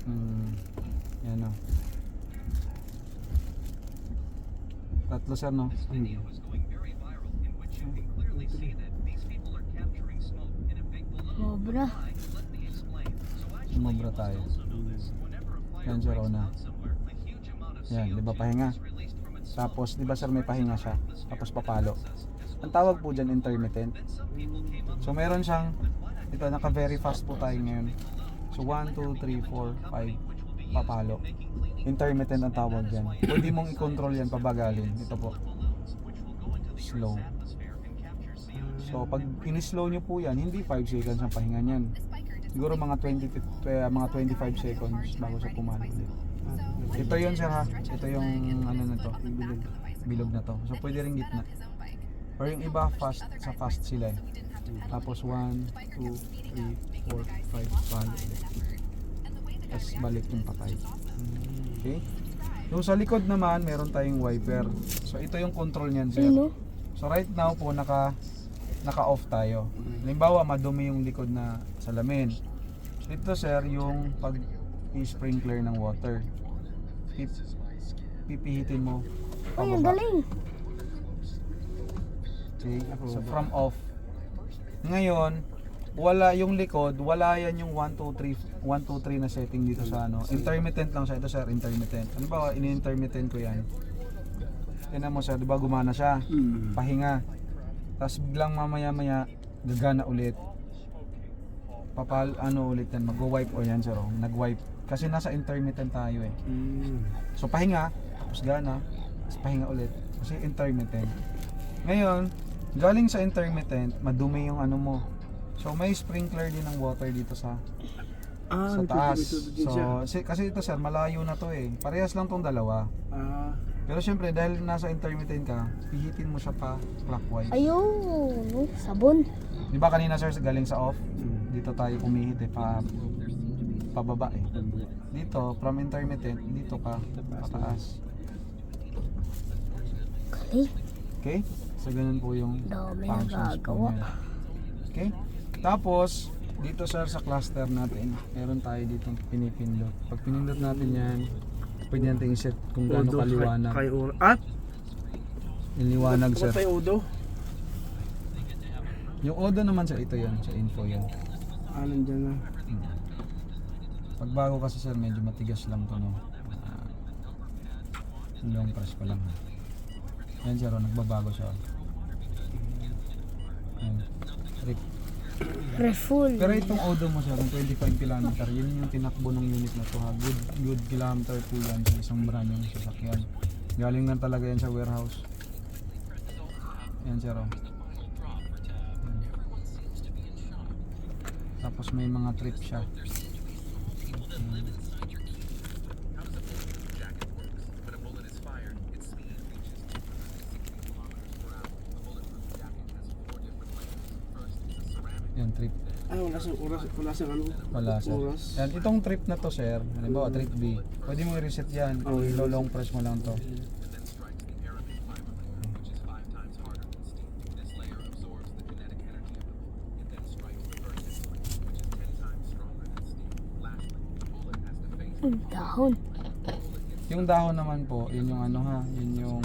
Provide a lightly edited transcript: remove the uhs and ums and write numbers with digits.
Yan o. Tatlo sir no? Sobra. Sumobra tayo. Yan sir na. Yan, di ba pahinga? Tapos, di ba sir may pahinga siya? Tapos papalo. Ang tawag po dyan intermittent. So meron siyang, ito naka very fast po tayo ngayon. So 1, 2, 3, 4, 5 papalo. Intermittent ang tawag dyan. Pwede mong i-control yan pabagalin. Ito po. Slow. So pag in-slow nyo po yan, hindi 5 seconds ang pahinga niyan. Siguro mga 25 seconds bago siya pumalo ulit. Ito yun sir ha. Ito yung ano na to. Bilog na to. So pwede rin gitna. Or yung iba fast, sa fast sila eh. Tapos 1, 2, 3, 4, 5 palo ulit. Tapos balik yung patay. Okay? Yung sa likod naman, meron tayong wiper. So ito yung control niyan sir. So right now po naka-off tayo. Halimbawa madumi yung likod na salamin. Ito sir yung pag i-sprinkler ng water. Pipihitin mo Ay, ang galing. Okay, so from off. Ngayon, wala yung likod, wala yan yung 1, 2, 3 na setting dito sa ano. Intermittent lang siya. Ito sir, intermittent. Ano ba, ini-intermittent ko yan. Tingnan mo sir, di ba gumana siya? Pahinga. Tapos biglang mamaya-maya, gagana ulit. Ulit yan, mag-wipe o yan sir, nag-wipe. Kasi nasa intermittent tayo eh. So pahinga, tapos gana, tapos pahinga ulit. Kasi intermittent. Ngayon, galing sa intermittent, madumi yung ano mo. So may sprinkler din ng water dito sa taas. So kasi ito sir, malayo na to eh. Parehas lang tong dalawa. Pero syempre dahil nasa intermittent ka, pihitin mo siya pa clockwise. Ayun, sabon. Di ba kanina sir galing sa off? Dito tayo pumihit eh, pababa eh. Dito from intermittent, dito ka pataas. Galing. Okay? So ganun po yung Dami functions po nagagawa. niya. Okay? Tapos dito sir sa cluster natin, meron tayo dito pinipindot. Pag pinindot natin yan, pwede natin i-set kung gaano kaliwanag. Yung liwanag sir. Yung odo naman sir, ito yan, sa info yan. Nandiyan na. Pagbago kasi sir, medyo matigas lang to no. Long press pa lang. Yan sir, nagbabago siya. Yan. Refull. Pero itong odo mo sir, yung 25 km, yun yung tinakbo ng unit na to ha. Good kilometer po yan sa isang brand yung sasakyan. Galing lang talaga yan sa warehouse. Yan sir. Tapos may mga trip siya. Yan trip. Wala sa ano? Wala sir. Yan, itong trip na to sir, halimbawa trip B, pwede mo i-reset yan. Long press mo lang to. Dahon. Yung dahon naman po, yun yung ano ha, yun yung